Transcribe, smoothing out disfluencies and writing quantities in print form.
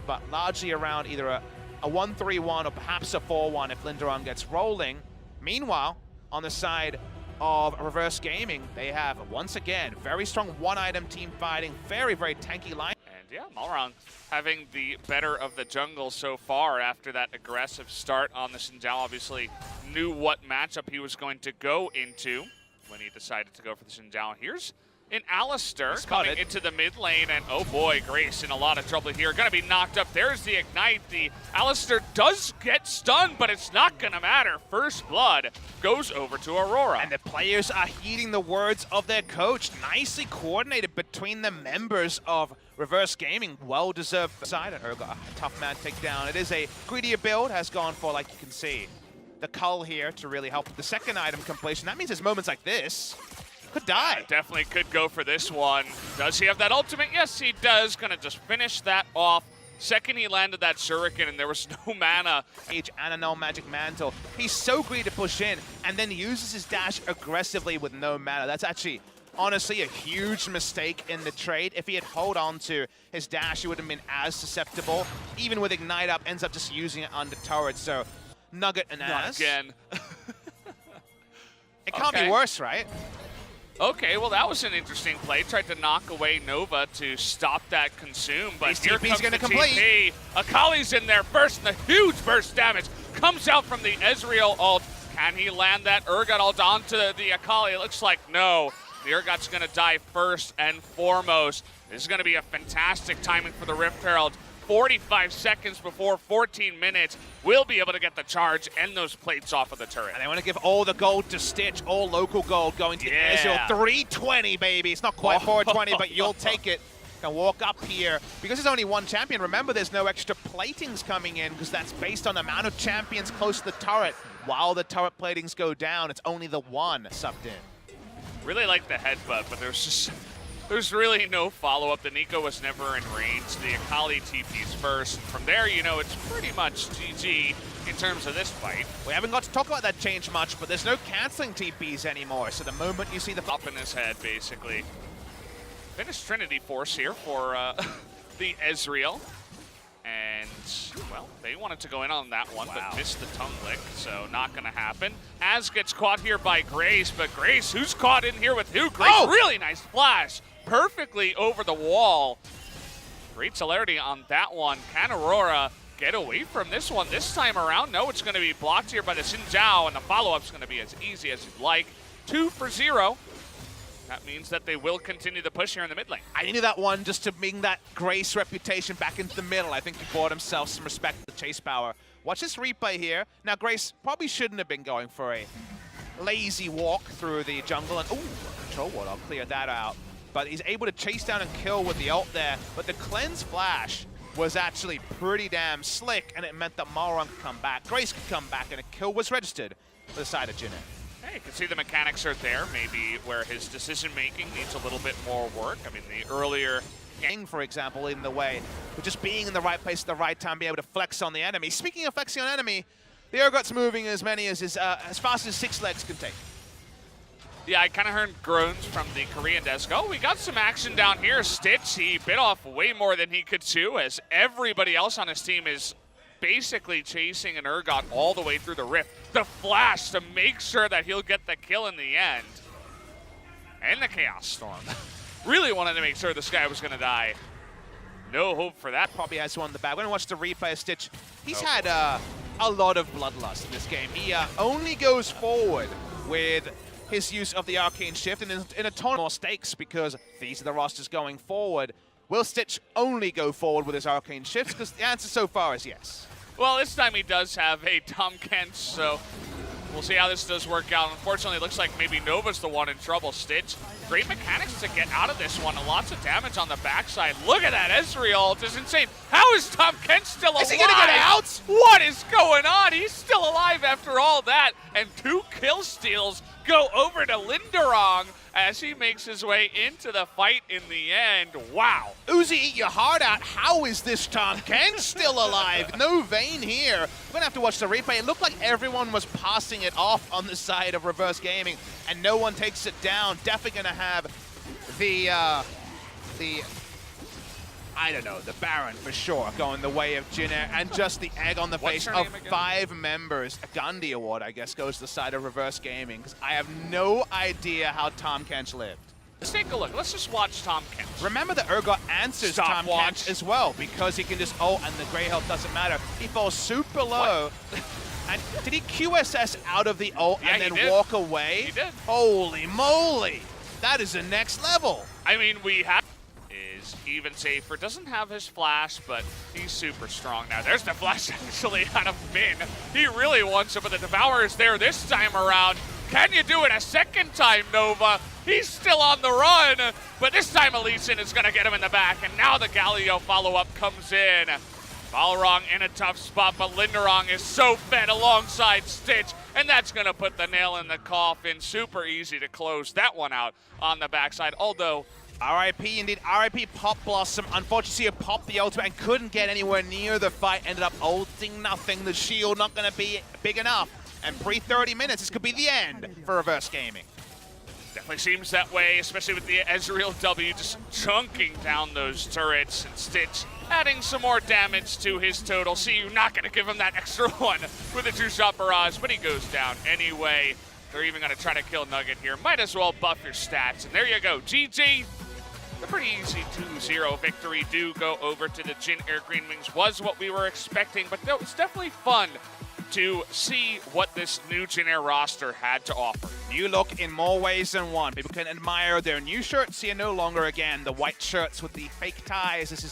but largely around either a 1-3-1 or perhaps a 4-1 if Linderon gets rolling. Meanwhile, on the side of Reverse Gaming, they have, once again, very strong one-item team fighting, very, very tanky line. And yeah, 1Round having the better of the jungle so far after that aggressive start on the Xin Zhao. Obviously knew what matchup he was going to go into when he decided to go for the Xin Zhao. Here's an Alistair coming into the mid lane, and oh boy, Grace in a lot of trouble here. Gonna be knocked up. There's the ignite. The Alistair does get stunned, but it's not gonna matter. First blood goes over to Aurora. And the players are heeding the words of their coach. Nicely coordinated between the members of Reverse Gaming. Well-deserved side, and Urgot, a tough man takedown. It is a greedier build, has gone for, like you can see, the cull here to really help with the second item completion. That means there's moments like this. Could die. Definitely could go for this one. Does he have that ultimate? Yes, he does. Gonna just finish that off. Second he landed that shuriken and there was no mana. And a no magic mantle. He's so greedy to push in and then uses his dash aggressively with no mana. That's actually, honestly, a huge mistake in the trade. If he had held on to his dash, he would have been as susceptible. Even with Ignite up, ends up just using it under turret. So, Nugget and Not As. again. It can't be worse, right? Okay, well that was an interesting play. Tried to knock away Nova to stop that consume, but here comes the TP. Akali's in there first, and the huge burst damage comes out from the Ezreal ult. Can he land that Urgot ult onto the Akali? It looks like no. The Urgot's gonna die first and foremost. This is gonna be a fantastic timing for the Rift Herald. 45 seconds before 14 minutes, we'll be able to get the charge and those plates off of the turret. And they want to give all the gold to Stitch, all local gold going to Ezreal. 320, baby. It's not quite 420, but you'll take it. Can walk up here. Because there's only one champion, remember there's no extra platings coming in because that's based on the amount of champions close to the turret. While the turret platings go down, it's only the one subbed in. Really like the headbutt, but there's really no follow-up. The Nico was never in range. The Akali TP's first. From there, you know, it's pretty much GG in terms of this fight. We haven't got to talk about that change much, but there's no canceling TPs anymore. So the moment you see the up in his head, basically. Finished Trinity Force here for the Ezreal. And, well, they wanted to go in on that one, but missed the tongue lick, so not going to happen. Az gets caught here by Grace, but Grace, who's caught in here with who? Grace, really nice flash. Perfectly over the wall. Great celerity on that one. Can Aurora get away from this one this time around? No, it's going to be blocked here by the Xin Zhao, and the follow-up's going to be as easy as you'd like. 2 for 0. That means that they will continue the push here in the mid lane. I needed that one just to bring that Grace reputation back into the middle. I think he bought himself some respect with the chase power. Watch this replay here. Now, Grace probably shouldn't have been going for a lazy walk through the jungle. And, ooh, control ward, I'll clear that out. But he's able to chase down and kill with the ult there. But the cleanse flash was actually pretty damn slick, and it meant that 1Round could come back. Grace could come back, and a kill was registered for the side of Jin. Hey, you can see the mechanics are there, maybe where his decision-making needs a little bit more work. I mean, the earlier... For example, in the way, but just being in the right place at the right time, being able to flex on the enemy. Speaking of flexing on enemy, the Urgot's moving as fast as 6 legs can take. Yeah, I kind of heard groans from the Korean desk. Oh, we got some action down here. Stitch, he bit off way more than he could chew, as everybody else on his team is basically chasing an Urgot all the way through the rift. The flash to make sure that he'll get the kill in the end. And the Chaos Storm. Really wanted to make sure this guy was going to die. No hope for that. Probably has one in the back. We're going to watch the replay of Stitch. He's had a lot of bloodlust in this game. He only goes forward with his use of the Arcane Shift, and in a ton more stakes because these are the rosters going forward. Will Stitch only go forward with his Arcane Shifts? Because the answer so far is yes. Well, this time he does have a Tom Kent, so we'll see how this does work out. Unfortunately, it looks like maybe Nova's the one in trouble. Stitch, great mechanics to get out of this one. Lots of damage on the backside. Look at that Ezreal. It's insane. How is Tom Kent still alive? Is he going to get out? What is going on? He's still alive after all that. And 2 kill steals go over to Linderon as he makes his way into the fight in the end. Wow. Uzi, eat your heart out. How is this Tom Kent still alive? No Vayne here. We're going to have to watch the replay. It looked like everyone was passing it off on the side of Reverse Gaming, and no one takes it down. Definitely going to have the I don't know, the Baron for sure, going the way of Jin Air, and just the egg on the What's face her of name again? 5 members. A Gundy Award, I guess, goes to the side of Reverse Gaming, because I have no idea how Tom Kench lived. Let's take a look. Let's just watch Tom Kench. Remember that Urgot answers Tom Stopwatch. Kench as well, because he can just, oh, and the gray health doesn't matter. He falls super low. And did he QSS out of the ult Yeah, and he then did. walk away? He did. Holy moly! That is the next level. I mean, we have is even safer. Doesn't have his flash, but he's super strong now. There's the flash actually out of Min. He really wants it, but the Devourer is there this time around. Can you do it a second time, Nova? He's still on the run, but this time Elysian is going to get him in the back, and now the Galio follow-up comes in. Balrog in a tough spot, but Linderong is so fed alongside Stitch, and that's going to put the nail in the coffin. Super easy to close that one out on the backside, although RIP indeed, RIP Pop Blossom. Unfortunately, he popped the ultimate and couldn't get anywhere near the fight. Ended up ulting nothing. The shield not going to be big enough. And pre-30 minutes, this could be the end for Reverse Gaming. definitely seems that way, especially with the Ezreal W just chunking down those turrets, and Stitch adding some more damage to his total. See, you're not going to give him that extra one with a two-shot barrage, but he goes down anyway. They're even going to try to kill Nugget here. Might as well buff your stats, and there you go. GG. A pretty easy 2-0 victory. Do go over to the Jin Air Green Wings was what we were expecting, but it was definitely fun to see what this new Jin Air roster had to offer. New look in more ways than one. People can admire their new shirts here no longer again. The white shirts with the fake ties. This is